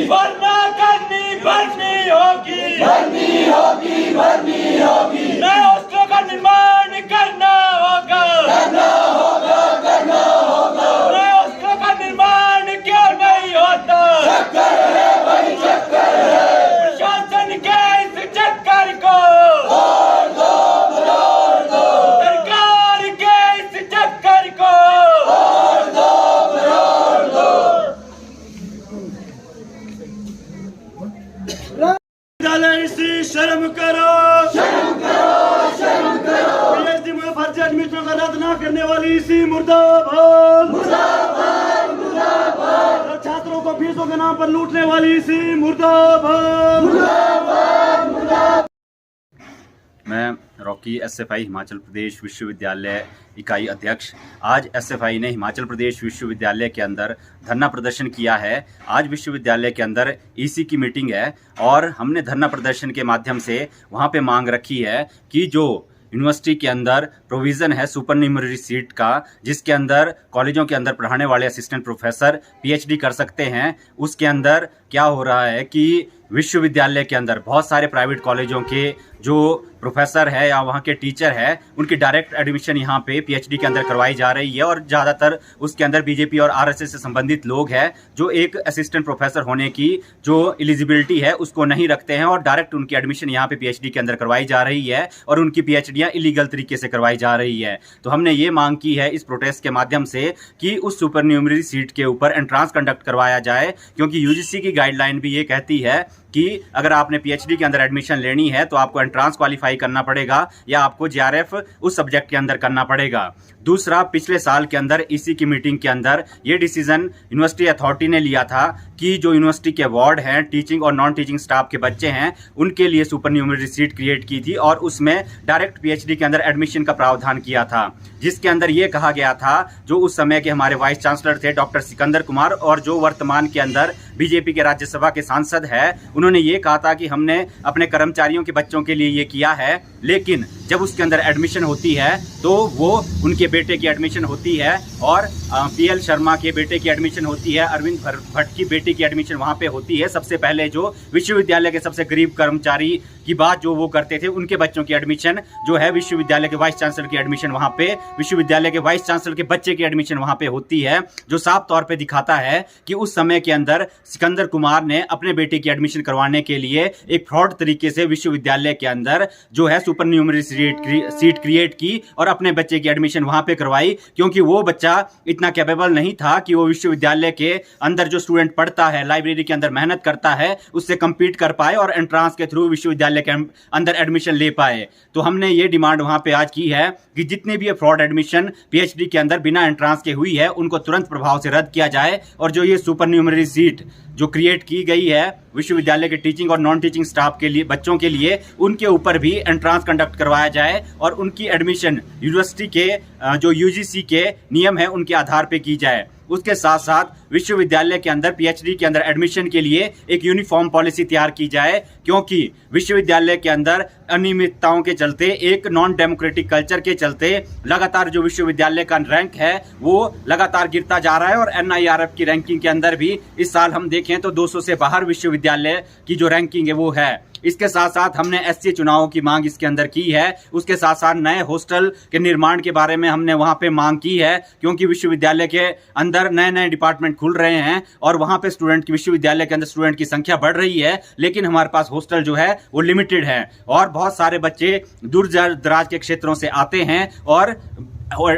वरना करनी भरनी होगी, भरनी होगी, भरनी होगी। नए हॉस्टलों का निर्माण करना होगा, करना होगा, करना होगा। नए हॉस्टलों का निर्माण क्यों नहीं होता? चक्कर है भाई, चक्कर है। प्रशासन के इस चक्कर को तोड़ दो, तोड़ दो। सरकार के इस चक्कर को तोड़ दो, तोड़ दो। विद्यालय इसी शर्म करो, शर्म करो, शर्म करो। पीएचडी में फर्जी एडमिशन का रद्द न करने वाली इसी मुर्दाबाद, मुर्दाबाद, मुर्दाबाद, छात्रों को फीसों के नाम पर लूटने वाली इसी मुर्दाबाद, मुर्दाबाद, मुर्दाबाद। मैं रॉकी एसएफआई हिमाचल प्रदेश विश्वविद्यालय इकाई अध्यक्ष। आज एसएफआई ने हिमाचल प्रदेश विश्वविद्यालय के अंदर धरना प्रदर्शन किया है। आज विश्वविद्यालय के अंदर ईसी की मीटिंग है और हमने धरना प्रदर्शन के माध्यम से वहाँ पे मांग रखी है कि जो यूनिवर्सिटी के अंदर प्रोविज़न है सुपरन्यूमरी सीट का, जिसके अंदर कॉलेजों के अंदर पढ़ाने वाले असिस्टेंट प्रोफेसर पीएचडी कर सकते हैं, उसके अंदर क्या हो रहा है कि विश्वविद्यालय के अंदर बहुत सारे प्राइवेट कॉलेजों के जो प्रोफेसर है या वहाँ के टीचर है, उनकी डायरेक्ट एडमिशन यहाँ पे पीएचडी के अंदर करवाई जा रही है और ज़्यादातर उसके अंदर बीजेपी और आरएसएस से संबंधित लोग हैं जो एक असिस्टेंट प्रोफेसर होने की जो एलिजिबिलिटी है उसको नहीं रखते हैं और डायरेक्ट उनकी एडमिशन यहाँ पे पीएचडी के अंदर करवाई जा रही है और उनकी पीएचडियाँ इलीगल तरीके से करवाई जा रही है। तो हमने ये मांग की है इस प्रोटेस्ट के माध्यम से कि उस सुपरन्यूमरी सीट के ऊपर एंट्रांस कंडक्ट करवाया जाए, क्योंकि यूजीसी की गाइडलाइन भी ये कहती है कि अगर आपने पीएचडी के अंदर एडमिशन लेनी है तो आपको एंट्रांस क्वालिफाई करना पड़ेगा या आपको जेआरएफ उस सब्जेक्ट के अंदर करना पड़ेगा। दूसरा, पिछले साल के अंदर ईसी की मीटिंग के अंदर ये डिसीजन यूनिवर्सिटी अथॉरिटी ने लिया था कि जो यूनिवर्सिटी के वार्ड हैं, टीचिंग और नॉन टीचिंग स्टाफ के बच्चे हैं, उनके लिए सुपरन्यूमरी सीट क्रिएट की थी और उसमें डायरेक्ट पीएचडी के अंदर एडमिशन का प्रावधान किया था, जिसके अंदर ये कहा गया था, जो उस समय के हमारे वाइस चांसलर थे डॉक्टर सिकंदर कुमार और जो वर्तमान के अंदर बीजेपी के राज्यसभा के सांसद है, उन्होंने ये कहा था कि हमने अपने कर्मचारियों के बच्चों के लिए ये किया है, लेकिन जब उसके अंदर एडमिशन होती है तो वो उनके बेटे की एडमिशन होती है और पीएल शर्मा के बेटे की एडमिशन होती है, अरविंद भट्ट की बेटी की एडमिशन वहाँ पे होती है। सबसे पहले जो विश्वविद्यालय के सबसे गरीब कर्मचारी की बात जो वो करते थे, उनके बच्चों की एडमिशन जो है विश्वविद्यालय के वाइस चांसलर की एडमिशन वहाँ पे, विश्वविद्यालय के वाइस चांसलर के बच्चे की एडमिशन वहाँ पे होती है, जो साफ तौर पे दिखाता है कि उस समय के अंदर सिकंदर कुमार ने अपने बेटे की एडमिशन करवाने के लिए एक फ्रॉड तरीके से विश्वविद्यालय के अंदर जो है सुपरन्यूमरी सीट क्रिएट की और अपने बच्चे की एडमिशन वहाँ पे करवाई, क्योंकि वो बच्चा इतना कैपेबल नहीं था कि वो विश्वविद्यालय के अंदर जो स्टूडेंट पढ़ता है, लाइब्रेरी के अंदर मेहनत करता है, उससे कम्पीट कर पाए और एंट्रांस के थ्रू विश्वविद्यालय के अंदर एडमिशन ले पाए। तो हमने ये डिमांड वहाँ पे आज की है कि जितने भी फ्रॉड एडमिशन पीएचडी के अंदर बिना एंट्रांस के हुई है, उनको तुरंत प्रभाव से रद्द किया जाए और जो ये सुपरन्यूमरी सीट जो क्रिएट की गई है विश्वविद्यालय के टीचिंग और नॉन टीचिंग स्टाफ के लिए, बच्चों के लिए, उनके ऊपर भी एंट्रांस कंडक्ट करवाया जाए और उनकी एडमिशन यूनिवर्सिटी के जो यूजीसी के नियम है उनके आधार पे की जाए। उसके साथ साथ विश्वविद्यालय के अंदर पीएचडी के अंदर एडमिशन के लिए एक यूनिफॉर्म पॉलिसी तैयार की जाए, क्योंकि विश्वविद्यालय के अंदर अनियमितताओं के चलते, एक नॉन डेमोक्रेटिक कल्चर के चलते लगातार जो विश्वविद्यालय का रैंक है वो लगातार गिरता जा रहा है और एनआईआरएफ की रैंकिंग के अंदर भी इस साल हम देखें तो 200 से बाहर विश्वविद्यालय की जो रैंकिंग है वो है। इसके साथ साथ हमने एससी चुनावों की मांग इसके अंदर की है। उसके साथ साथ नए हॉस्टल के निर्माण के बारे में हमने वहां पे मांग की है, क्योंकि विश्वविद्यालय के अंदर नए नए डिपार्टमेंट खुल रहे हैं और वहां पे स्टूडेंट की, विश्वविद्यालय के अंदर स्टूडेंट की संख्या बढ़ रही है, लेकिन हमारे पास हॉस्टल जो है वो लिमिटेड है और बहुत सारे बच्चे दूर दराज के क्षेत्रों से आते हैं और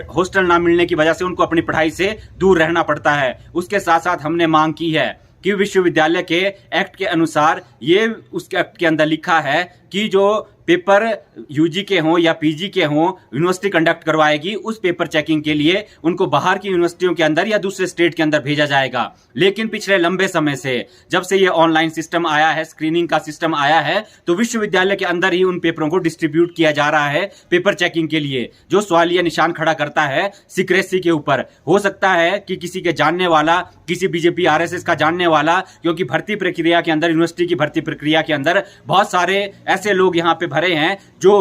हॉस्टल ना मिलने की वजह से उनको अपनी पढ़ाई से दूर रहना पड़ता है। उसके साथ साथ हमने मांग की है कि विश्वविद्यालय के एक्ट के अनुसार, ये उसके एक्ट के अंदर लिखा है कि जो पेपर यूजी के हों या पीजी के हों, यूनिवर्सिटी कंडक्ट करवाएगी, उस पेपर चेकिंग के लिए उनको बाहर की यूनिवर्सिटियों के अंदर या दूसरे स्टेट के अंदर भेजा जाएगा। लेकिन पिछले लंबे समय से, जब से ये ऑनलाइन सिस्टम आया है, स्क्रीनिंग का सिस्टम आया है, तो विश्वविद्यालय के अंदर ही उन पेपरों को डिस्ट्रीब्यूट किया जा रहा है पेपर चेकिंग के लिए, जो सवालिया निशान खड़ा करता है सीक्रेसी के ऊपर। हो सकता है कि किसी के जानने वाला, किसी बीजेपी आरएसएस का जानने वाला, क्योंकि भर्ती प्रक्रिया के अंदर, यूनिवर्सिटी की भर्ती प्रक्रिया के अंदर बहुत सारे ऐसे लोग यहाँ पे भरे हैं जो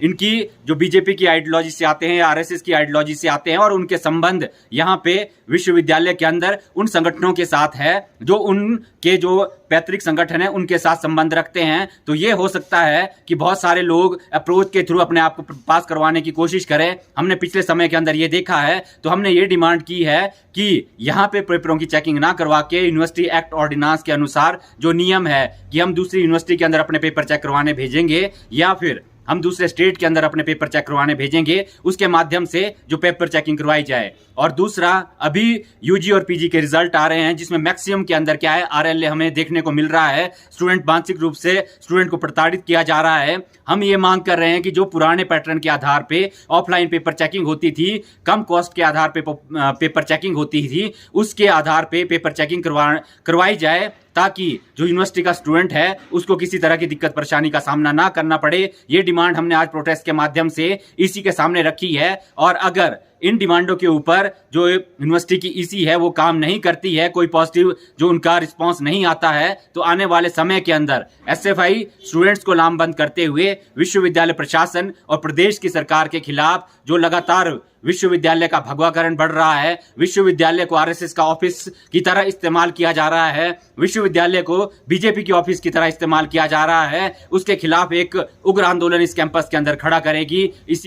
इनकी जो बीजेपी की आइडियोलॉजी से आते हैं या आरएसएस की आइडियोलॉजी से आते हैं और उनके संबंध यहाँ पे विश्वविद्यालय के अंदर उन संगठनों के साथ है जो उनके जो पैतृक संगठन है उनके साथ संबंध रखते हैं। तो ये हो सकता है कि बहुत सारे लोग अप्रोच के थ्रू अपने आप को पास करवाने की कोशिश करें। हमने पिछले समय के अंदर ये देखा है, तो हमने ये डिमांड की है कि यहाँ पे पेपरों की चेकिंग ना करवा के यूनिवर्सिटी एक्ट ऑर्डिनेंस के अनुसार जो नियम है कि हम दूसरी यूनिवर्सिटी के अंदर अपने पेपर चेक करवाने भेजेंगे या फिर हम दूसरे स्टेट के अंदर अपने पेपर चेक करवाने भेजेंगे, उसके माध्यम से जो पेपर चेकिंग करवाई जाए। और दूसरा, अभी यूजी और पीजी के रिजल्ट आ रहे हैं जिसमें मैक्सिमम के अंदर क्या है, आरएलए हमें देखने को मिल रहा है। स्टूडेंट मानसिक रूप से स्टूडेंट को प्रताड़ित किया जा रहा है। हम ये मांग कर रहे हैं कि जो पुराने पैटर्न के आधार पे ऑफलाइन पेपर चेकिंग होती थी, कम कॉस्ट के आधार पे पेपर चेकिंग होती थी, उसके आधार पे पेपर चेकिंग करवाई जाए ताकि जो यूनिवर्सिटी का स्टूडेंट है उसको किसी तरह की दिक्कत परेशानी का सामना ना करना पड़े। ये डिमांड हमने आज प्रोटेस्ट के माध्यम से ईसी के सामने रखी है। और अगर इन डिमांडों के ऊपर जो यूनिवर्सिटी की ईसी है वो काम नहीं करती है, कोई पॉजिटिव जो उनका रिस्पांस नहीं आता है, तो आने वाले समय के अंदर एसएफआई स्टूडेंट्स को लामबंद करते हुए विश्वविद्यालय प्रशासन और प्रदेश की सरकार के खिलाफ जो लगातार विश्वविद्यालय का भगवाकरण बढ़ रहा है, विश्वविद्यालय को आरएसएस का ऑफिस की तरह इस्तेमाल किया जा रहा है, विश्वविद्यालय को बीजेपी की ऑफिस की तरह इस्तेमाल किया जा रहा है, उसके खिलाफ एक उग्र आंदोलन इस कैंपस के अंदर खड़ा करेगी। इसी